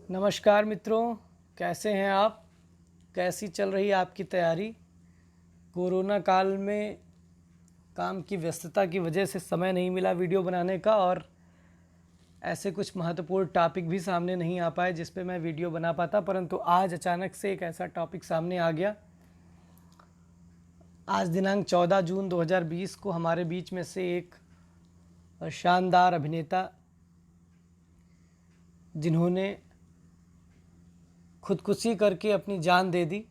नमस्कार मित्रों, कैसे हैं आप? कैसी चल रही है आपकी तैयारी? कोरोना काल में काम की व्यस्तता की वजह से समय नहीं मिला वीडियो बनाने का और ऐसे कुछ महत्वपूर्ण टॉपिक भी सामने नहीं आ पाए जिस पे मैं वीडियो बना पाता, परंतु आज अचानक से एक ऐसा टॉपिक सामने आ गया। आज दिनांक 14 जून 2020 को हमारे बीच में से एक शानदार अभिनेता जिन्होंने खुदकुशी करके अपनी जान दे दी।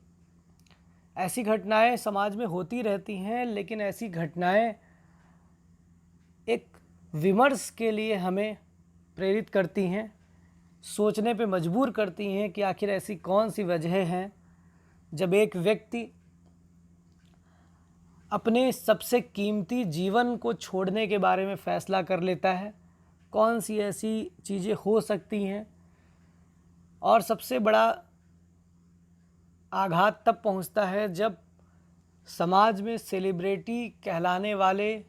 ऐसी घटनाएं समाज में होती रहती हैं, लेकिन ऐसी घटनाएं एक विमर्श के लिए हमें प्रेरित करती हैं, सोचने पे मजबूर करती हैं कि आखिर ऐसी कौन सी वजह हैं जब एक व्यक्ति अपने सबसे कीमती जीवन को छोड़ने के बारे में फ़ैसला कर लेता है। कौन सी ऐसी चीज़ें हो सकती हैं, और सबसे बड़ा आघात तब पहुंचता है जब समाज में सेलिब्रिटी कहलाने वाले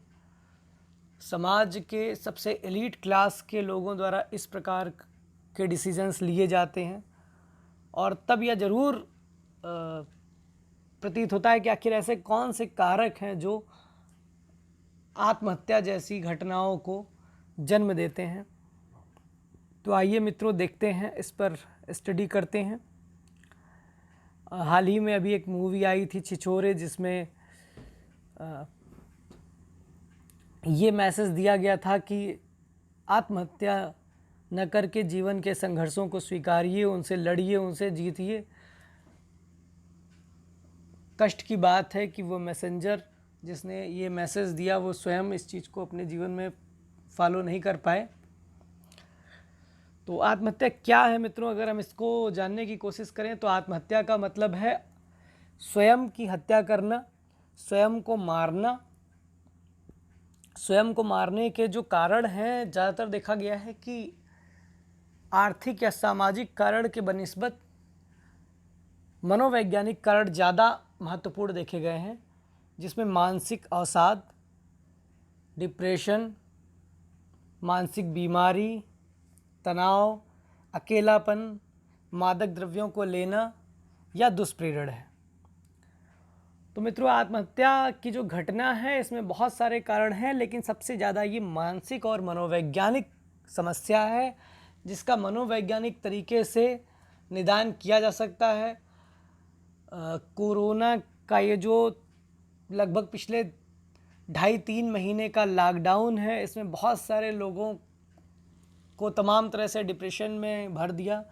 समाज के सबसे एलीट क्लास के लोगों द्वारा इस प्रकार के डिसीजंस लिए जाते हैं। और तब यह ज़रूर प्रतीत होता है कि आखिर ऐसे कौन से कारक हैं जो आत्महत्या जैसी घटनाओं को जन्म देते हैं। तो आइए मित्रों, देखते हैं, इस पर स्टडी करते हैं। हाल ही में अभी एक मूवी आई थी छिछोरे, जिसमें ये मैसेज दिया गया था कि आत्महत्या न करके जीवन के संघर्षों को स्वीकारिए, उनसे लड़िए, उनसे जीतिए। कष्ट की बात है कि वो मैसेंजर जिसने ये मैसेज दिया वो स्वयं इस चीज़ को अपने जीवन में फॉलो नहीं कर पाए। तो आत्महत्या क्या है मित्रों? अगर हम इसको जानने की कोशिश करें तो आत्महत्या का मतलब है स्वयं की हत्या करना, स्वयं को मारना। स्वयं को मारने के जो कारण हैं, ज़्यादातर देखा गया है कि आर्थिक या सामाजिक कारण के बनिस्बत मनोवैज्ञानिक कारण ज़्यादा महत्वपूर्ण देखे गए हैं, जिसमें मानसिक अवसाद, डिप्रेशन, मानसिक बीमारी, तनाव, अकेलापन, मादक द्रव्यों को लेना या दुष्प्रेरण है। तो मित्रों, आत्महत्या की जो घटना है इसमें बहुत सारे कारण हैं, लेकिन सबसे ज़्यादा ये मानसिक और मनोवैज्ञानिक समस्या है, जिसका मनोवैज्ञानिक तरीके से निदान किया जा सकता है। कोरोना का ये जो लगभग पिछले 2.5-3 महीने का लॉकडाउन है, इसमें बहुत सारे लोगों को तमाम तरह से डिप्रेशन में भर दिया।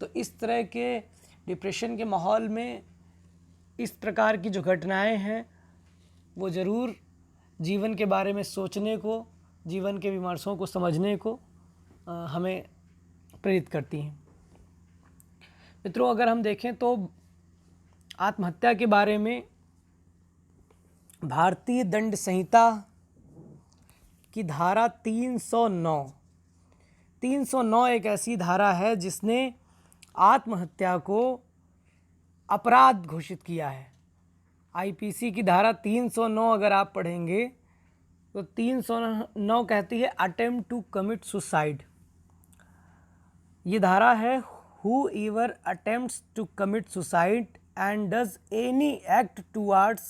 तो इस तरह के डिप्रेशन के माहौल में इस प्रकार की जो घटनाएं हैं वो ज़रूर जीवन के बारे में सोचने को, जीवन के विमर्शों को समझने को हमें प्रेरित करती हैं। मित्रों, अगर हम देखें तो आत्महत्या के बारे में भारतीय दंड संहिता की धारा 309 एक ऐसी धारा है जिसने आत्महत्या को अपराध घोषित किया है। आईपीसी की धारा 309 अगर आप पढ़ेंगे तो 309 कहती है अटेम्प्ट टू कमिट सुसाइड। ये धारा है, whoever attempts to commit suicide and does any act towards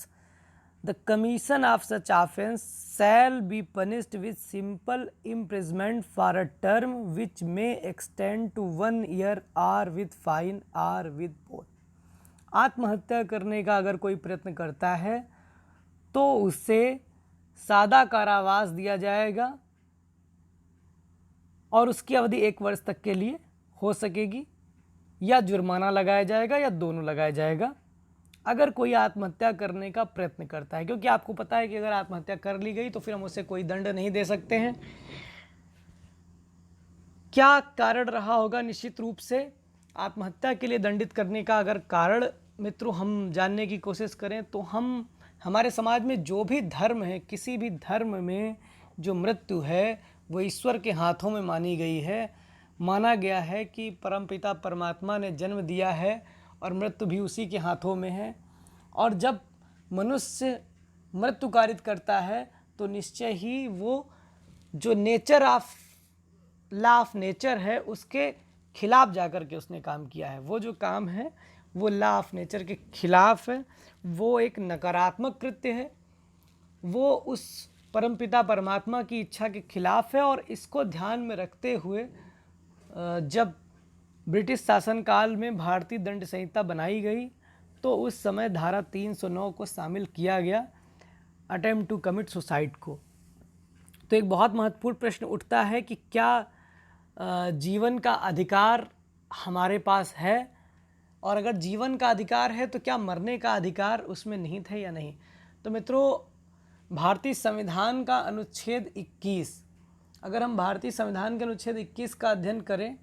the commission of such offence shall be punished with simple imprisonment for a term which may extend to 1 year or with fine or with both। आत्महत्या करने का अगर कोई प्रयत्न करता है तो उससे सादा कारावास दिया जाएगा और उसकी अवधि 1 वर्ष तक के लिए हो सकेगी, या जुर्माना लगाया जाएगा या दोनों लगाया जाएगा अगर कोई आत्महत्या करने का प्रयत्न करता है। क्योंकि आपको पता है कि अगर आत्महत्या कर ली गई तो फिर हम उसे कोई दंड नहीं दे सकते हैं। क्या कारण रहा होगा निश्चित रूप से आत्महत्या के लिए दंडित करने का? अगर कारण मित्रों हम जानने की कोशिश करें तो हमारे समाज में जो भी धर्म है, किसी भी धर्म में जो मृत्यु है वो ईश्वर के हाथों में मानी गई है। माना गया है कि परमपिता परमात्मा ने जन्म दिया है और मृत्यु भी उसी के हाथों में है। और जब मनुष्य मृत्यु कारित करता है तो निश्चय ही वो जो nature of law of nature है उसके खिलाफ जाकर के उसने काम किया है। वो जो काम है वो लॉ ऑफ नेचर के खिलाफ है, वो एक नकारात्मक कृत्य है, वो उस परमपिता परमात्मा की इच्छा के खिलाफ है। और इसको ध्यान में रखते हुए जब ब्रिटिश शासनकाल में भारतीय दंड संहिता बनाई गई तो उस समय धारा 309 को शामिल किया गया, अटेम्प्ट टू कमिट सुसाइड को। तो एक बहुत महत्वपूर्ण प्रश्न उठता है कि क्या जीवन का अधिकार हमारे पास है, और अगर जीवन का अधिकार है तो क्या मरने का अधिकार उसमें निहित है या नहीं। तो मित्रों, भारतीय संविधान का अनुच्छेद 21, अगर हम भारतीय संविधान के अनुच्छेद 21 का अध्ययन करें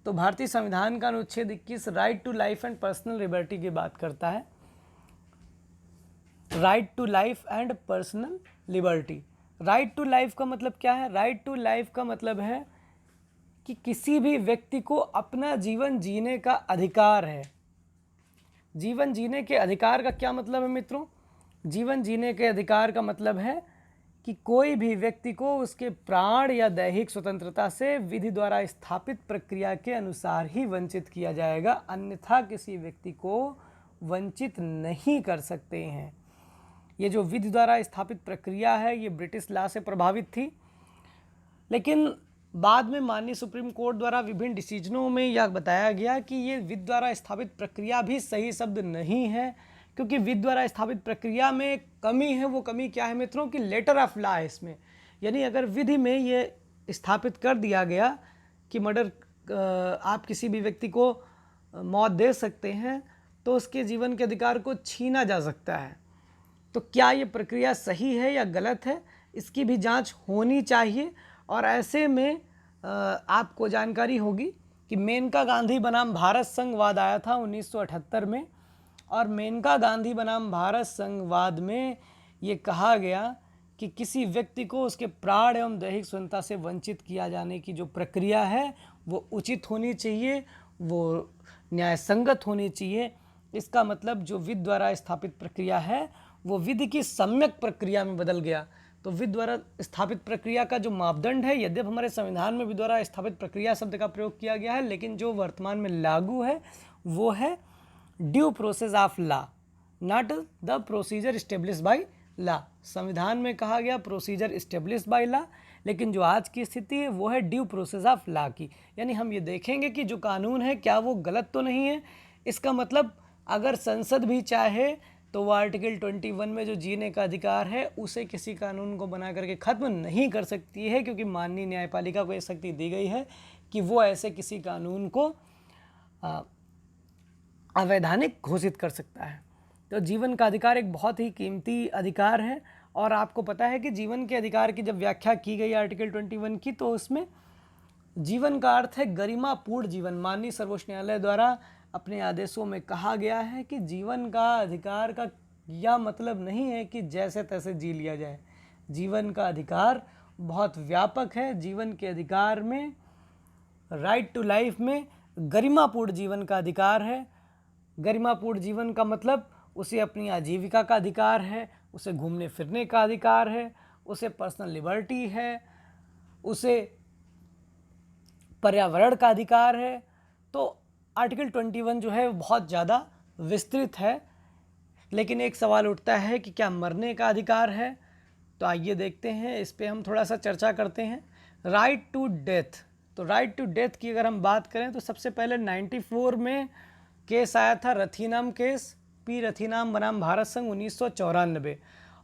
तो भारतीय संविधान का अनुच्छेद 21 right to life and personal liberty की बात करता है। Right to life and personal liberty. Right to life का मतलब क्या है? राइट टू लाइफ का मतलब है कि किसी भी व्यक्ति को अपना जीवन जीने का अधिकार है। जीवन जीने के अधिकार का क्या मतलब है मित्रों? जीवन जीने के अधिकार का मतलब है कि कोई भी व्यक्ति को उसके प्राण या दैहिक स्वतंत्रता से विधि द्वारा स्थापित प्रक्रिया के अनुसार ही वंचित किया जाएगा, अन्यथा किसी व्यक्ति को वंचित नहीं कर सकते हैं। ये जो विधि द्वारा स्थापित प्रक्रिया है ये ब्रिटिश लॉ से प्रभावित थी, लेकिन बाद में माननीय सुप्रीम कोर्ट द्वारा विभिन्न डिसीजनों में यह बताया गया कि ये विधि द्वारा स्थापित प्रक्रिया भी सही शब्द नहीं है, क्योंकि विधि द्वारा स्थापित प्रक्रिया में एक कमी है। वो कमी क्या है मित्रों? कि लेटर ऑफ लॉ है इसमें। यानी अगर विधि में ये स्थापित कर दिया गया कि मर्डर, आप किसी भी व्यक्ति को मौत दे सकते हैं तो उसके जीवन के अधिकार को छीना जा सकता है। तो क्या ये प्रक्रिया सही है या गलत है, इसकी भी जांच होनी चाहिए। और ऐसे में आपको जानकारी होगी कि मेनका गांधी बनाम भारत संघवाद आया था 1978 में, और मेनका गांधी बनाम भारत संघवाद में ये कहा गया कि किसी व्यक्ति को उसके प्राण एवं दैहिक स्वतंत्रता से वंचित किया जाने की जो प्रक्रिया है वो उचित होनी चाहिए, वो न्याय संगत होनी चाहिए। इसका मतलब जो विधि द्वारा स्थापित प्रक्रिया है वो विधि की सम्यक प्रक्रिया में बदल गया। तो विधि द्वारा स्थापित प्रक्रिया का जो मापदंड है, यद्यपि हमारे संविधान में विधि द्वारा स्थापित प्रक्रिया शब्द का प्रयोग किया गया है, लेकिन जो वर्तमान में लागू है वो है due process of law, not the procedure establish by law. संविधान में कहा गया प्रोसीजर स्टेब्लिश बाय लॉ, लेकिन जो आज की स्थिति है वो है ड्यू प्रोसेस ऑफ लॉ की। यानी हम ये देखेंगे कि जो कानून है क्या वो गलत तो नहीं है। इसका मतलब अगर संसद भी चाहे तो वो आर्टिकल 21 में जो जीने का अधिकार है उसे किसी कानून को बना करके ख़त्म नहीं कर सकती है, क्योंकि माननीय न्यायपालिका को ये शक्ति दी गई है कि वो ऐसे किसी कानून को अवैधानिक घोषित कर सकता है। तो जीवन का अधिकार एक बहुत ही कीमती अधिकार है, और आपको पता है कि जीवन के अधिकार की जब व्याख्या की गई आर्टिकल 21 की, तो उसमें जीवन का अर्थ है गरिमापूर्ण जीवन। माननीय सर्वोच्च न्यायालय द्वारा अपने आदेशों में कहा गया है कि जीवन का अधिकार का यह मतलब नहीं है कि जैसे तैसे जी लिया जाए। जीवन का अधिकार बहुत व्यापक है। जीवन के अधिकार में, राइट टू लाइफ में, गरिमापूर्ण जीवन का अधिकार है। गरिमापूर्ण जीवन का मतलब उसे अपनी आजीविका का अधिकार है, उसे घूमने फिरने का अधिकार है, उसे पर्सनल लिबर्टी है, उसे पर्यावरण का अधिकार है। तो आर्टिकल 21 जो है वो बहुत ज़्यादा विस्तृत है, लेकिन एक सवाल उठता है कि क्या मरने का अधिकार है? तो आइए देखते हैं, इस पे हम थोड़ा सा चर्चा करते हैं। Right to death. तो राइट टू डेथ की अगर हम बात करें तो सबसे पहले 94 में केस आया था, रथीनाम केस, पी रथीनाम बनाम भारत संघ 1994।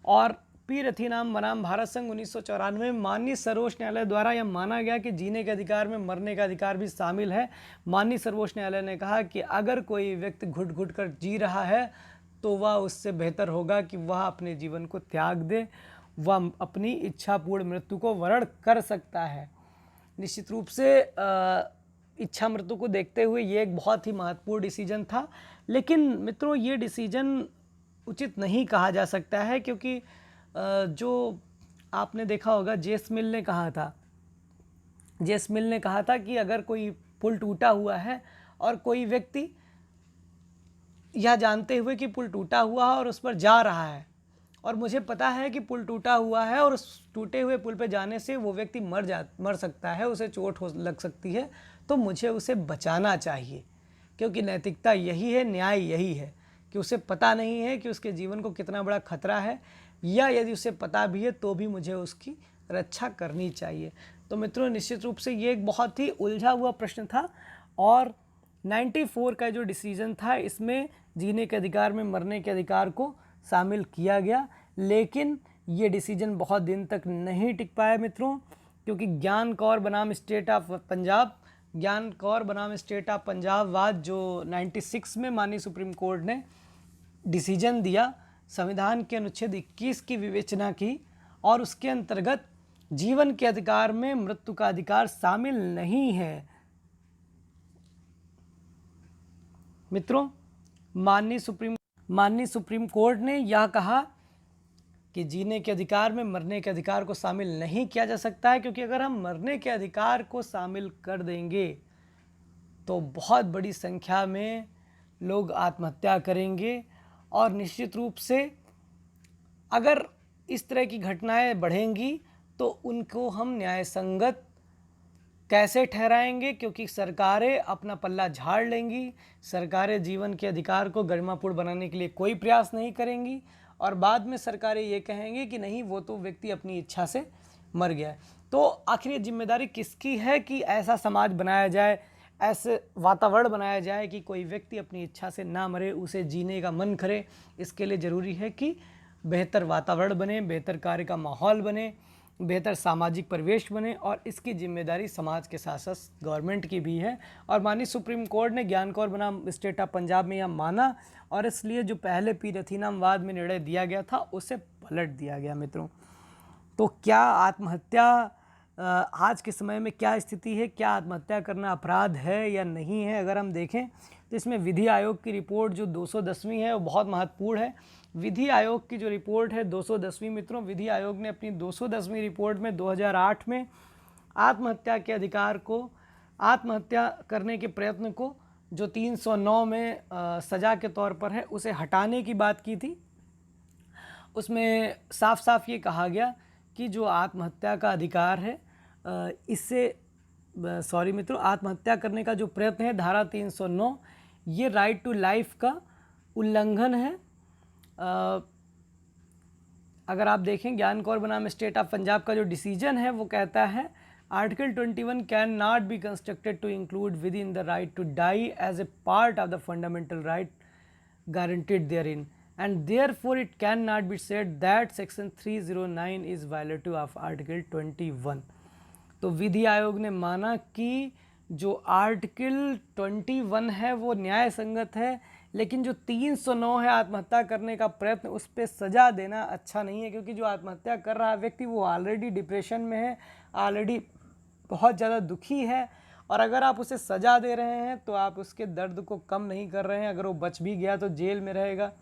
और पी रथीनाम बनाम भारत संघ 1994 में माननीय सर्वोच्च न्यायालय द्वारा यह माना गया कि जीने के अधिकार में मरने का अधिकार भी शामिल है। माननीय सर्वोच्च न्यायालय ने कहा कि अगर कोई व्यक्ति घुट घुट कर जी रहा है तो वह उससे बेहतर होगा कि वह अपने जीवन को त्याग दे, वह अपनी इच्छापूर्ण मृत्यु को वरण कर सकता है। निश्चित रूप से इच्छा मृत्यु को देखते हुए ये एक बहुत ही महत्वपूर्ण डिसीजन था, लेकिन मित्रों ये डिसीजन उचित नहीं कहा जा सकता है, क्योंकि जो आपने देखा होगा जेस मिल ने कहा था, जेस मिल ने कहा था कि अगर कोई पुल टूटा हुआ है और कोई व्यक्ति यह जानते हुए कि पुल टूटा हुआ है और उस पर जा रहा है, और मुझे पता है कि पुल टूटा हुआ है और उस टूटे हुए पुल पर जाने से वो व्यक्ति मर सकता है, उसे चोट लग सकती है, तो मुझे उसे बचाना चाहिए, क्योंकि नैतिकता यही है, न्याय यही है कि उसे पता नहीं है कि उसके जीवन को कितना बड़ा खतरा है, या यदि उसे पता भी है तो भी मुझे उसकी रक्षा करनी चाहिए। तो मित्रों, निश्चित रूप से ये एक बहुत ही उलझा हुआ प्रश्न था, और 94 का जो डिसीजन था इसमें जीने के अधिकार में मरने के अधिकार को शामिल किया गया, लेकिन ये डिसीजन बहुत दिन तक नहीं टिक पाया मित्रों, क्योंकि ज्ञान कौर बनाम स्टेट ऑफ पंजाब वाद जो 96 में माननीय सुप्रीम कोर्ट ने डिसीजन दिया, संविधान के अनुच्छेद 21 की विवेचना की, और उसके अंतर्गत जीवन के अधिकार में मृत्यु का अधिकार शामिल नहीं है। मित्रों, माननीय सुप्रीम कोर्ट ने यह कहा कि जीने के अधिकार में मरने के अधिकार को शामिल नहीं किया जा सकता है, क्योंकि अगर हम मरने के अधिकार को शामिल कर देंगे तो बहुत बड़ी संख्या में लोग आत्महत्या करेंगे, और निश्चित रूप से अगर इस तरह की घटनाएं बढ़ेंगी तो उनको हम न्यायसंगत कैसे ठहराएंगे, क्योंकि सरकारें अपना पल्ला झाड़ लेंगी, सरकारें जीवन के अधिकार को गरिमापूर्ण बनाने के लिए कोई प्रयास नहीं करेंगी, और बाद में सरकारें ये कहेंगी कि नहीं, वो तो व्यक्ति अपनी इच्छा से मर गया है। तो आखिर ये जिम्मेदारी किसकी है कि ऐसा समाज बनाया जाए, ऐसे वातावरण बनाया जाए कि कोई व्यक्ति अपनी इच्छा से ना मरे, उसे जीने का मन करे। इसके लिए ज़रूरी है कि बेहतर वातावरण बने, बेहतर कार्य का माहौल बने, बेहतर सामाजिक परिवेश बने, और इसकी जिम्मेदारी समाज के साथ साथ गवर्नमेंट की भी है। और माननीय सुप्रीम कोर्ट ने ज्ञान कौर बनाम स्टेट ऑफ पंजाब में यह माना, और इसलिए जो पहले पी रथीनाम वाद में निर्णय दिया गया था उसे पलट दिया गया। मित्रों, तो क्या आत्महत्या आज के समय में क्या स्थिति है, क्या आत्महत्या करना अपराध है या नहीं है? अगर हम देखें तो इसमें विधि आयोग की रिपोर्ट जो 210वीं है वो बहुत महत्वपूर्ण है। विधि आयोग की जो रिपोर्ट है 210वीं, मित्रों, विधि आयोग ने अपनी 210वीं रिपोर्ट में 2008 में आत्महत्या के अधिकार को, आत्महत्या करने के प्रयत्न को जो 309 में सज़ा के तौर पर है उसे हटाने की बात की थी। उसमें साफ साफ ये कहा गया कि जो आत्महत्या का अधिकार है इससे मित्रों, आत्महत्या करने का जो प्रयत्न है धारा 309, ये राइट टू लाइफ का उल्लंघन है। अगर आप देखें ज्ञान कौर बनाम स्टेट ऑफ पंजाब का जो डिसीजन है वो कहता है article 21 cannot be constructed to include within the right to die as a part of the fundamental right guaranteed therein, and therefore it cannot be said that section 309 is violative of article 21। तो विधि आयोग ने माना कि जो article 21 है वो न्याय संगत है, लेकिन जो 309 है आत्महत्या करने का प्रयत्न, उस पर सज़ा देना अच्छा नहीं है, क्योंकि जो आत्महत्या कर रहा व्यक्ति वो ऑलरेडी डिप्रेशन में है, ऑलरेडी बहुत ज़्यादा दुखी है, और अगर आप उसे सज़ा दे रहे हैं तो आप उसके दर्द को कम नहीं कर रहे हैं। अगर वो बच भी गया तो जेल में रहेगा।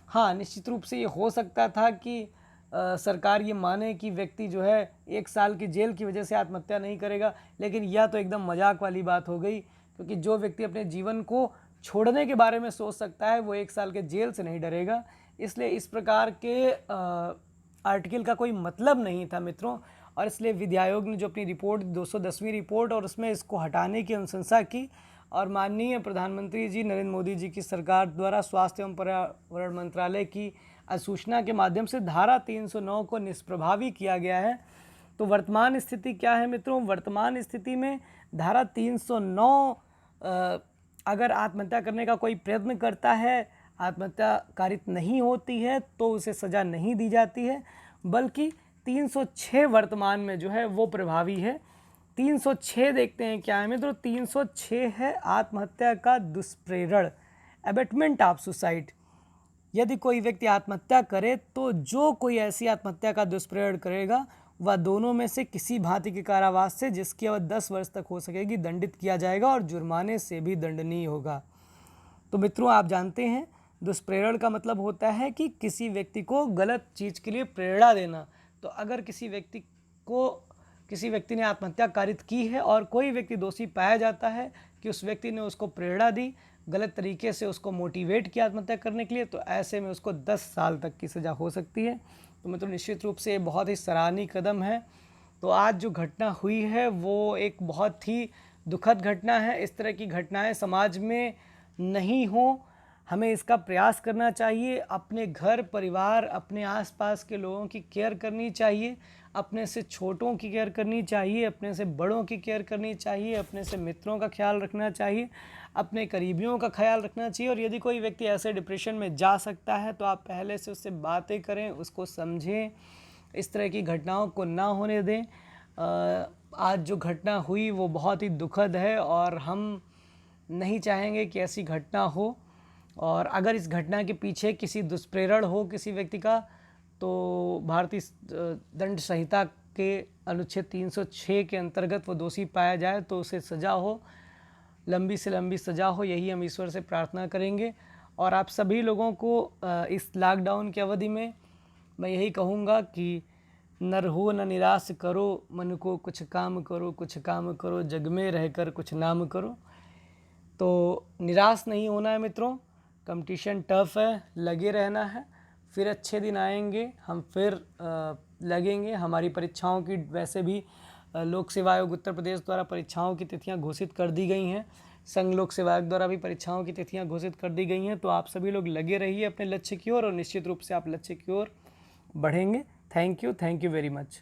हाँ, निश्चित रूप से ये हो सकता था कि सरकार ये माने कि व्यक्ति जो है 1 साल की जेल की वजह से आत्महत्या नहीं करेगा, लेकिन यह तो एकदम मजाक वाली बात हो गई, क्योंकि जो व्यक्ति अपने जीवन को छोड़ने के बारे में सोच सकता है वो 1 साल के जेल से नहीं डरेगा। इसलिए इस प्रकार के आर्टिकल का कोई मतलब नहीं था मित्रों, और इसलिए विधि आयोग ने जो अपनी रिपोर्ट 210वीं रिपोर्ट और उसमें इसको हटाने की अनुशंसा की, और माननीय प्रधानमंत्री जी नरेंद्र मोदी जी की सरकार द्वारा स्वास्थ्य एवं पर्यावरण मंत्रालय की अधिसूचना के माध्यम से धारा 309 को निष्प्रभावी किया गया है। तो वर्तमान स्थिति क्या है मित्रों? वर्तमान स्थिति में धारा 309 अगर आत्महत्या करने का कोई प्रयत्न करता है, आत्महत्या कारित नहीं होती है तो उसे सज़ा नहीं दी जाती है, बल्कि 306 वर्तमान में जो है वो प्रभावी है। 306 देखते हैं क्या है मित्रों? 306 है आत्महत्या का दुष्प्रेरण, एबेटमेंट ऑफ सुसाइड। यदि कोई व्यक्ति आत्महत्या करे तो जो कोई ऐसी आत्महत्या का दुष्प्रेरण करेगा वह दोनों में से किसी भांति के कारावास से, जिसकी अवधि 10 वर्ष तक हो सकेगी, दंडित किया जाएगा और जुर्माने से भी दंडनीय होगा। तो मित्रों, आप जानते हैं दुष्प्रेरण का मतलब होता है कि किसी व्यक्ति को गलत चीज़ के लिए प्रेरणा देना। तो अगर किसी व्यक्ति ने आत्महत्या कारित की है और कोई व्यक्ति दोषी पाया जाता है कि उस व्यक्ति ने उसको प्रेरणा दी, गलत तरीके से उसको मोटिवेट किया आत्महत्या करने के लिए, तो ऐसे में उसको 10 साल तक की सज़ा हो सकती है। तो मतलब निश्चित रूप से ये बहुत ही सराहनीय कदम है। तो आज जो घटना हुई है वो एक बहुत ही दुखद घटना है। इस तरह की घटनाएं समाज में नहीं हो, हमें इसका प्रयास करना चाहिए। अपने घर परिवार, अपने आसपास के लोगों की केयर करनी चाहिए, अपने से छोटों की केयर करनी चाहिए, अपने से बड़ों की केयर करनी चाहिए, अपने से मित्रों का ख्याल रखना चाहिए, अपने करीबियों का ख्याल रखना चाहिए। और यदि कोई व्यक्ति ऐसे डिप्रेशन में जा सकता है तो आप पहले से उससे बातें करें, उसको समझें, इस तरह की घटनाओं को ना होने दें। आज जो घटना हुई वो बहुत ही दुखद है और हम नहीं चाहेंगे कि ऐसी घटना हो। और अगर इस घटना के पीछे किसी दुष्प्रेरण हो किसी व्यक्ति का, तो भारतीय दंड संहिता के अनुच्छेद 306 के अंतर्गत वो दोषी पाया जाए तो उसे सज़ा हो, लंबी से लंबी सज़ा हो, यही हम ईश्वर से प्रार्थना करेंगे। और आप सभी लोगों को इस लॉकडाउन की अवधि में मैं यही कहूँगा कि न रहो न निराश करो, मन को कुछ काम करो, कुछ काम करो, जग में रहकर कुछ नाम करो। तो निराश नहीं होना है मित्रों, कंपटीशन टफ है, लगे रहना है, फिर अच्छे दिन आएंगे, हम फिर लगेंगे। हमारी परीक्षाओं की वैसे भी लोक सेवा आयोग उत्तर प्रदेश द्वारा परीक्षाओं की तिथियां घोषित कर दी गई हैं, संघ लोक सेवा आयोग द्वारा भी परीक्षाओं की तिथियां घोषित कर दी गई हैं। तो आप सभी लोग लगे रहिए अपने लक्ष्य की ओर और निश्चित रूप से आप लक्ष्य की ओर बढ़ेंगे। Thank you very much.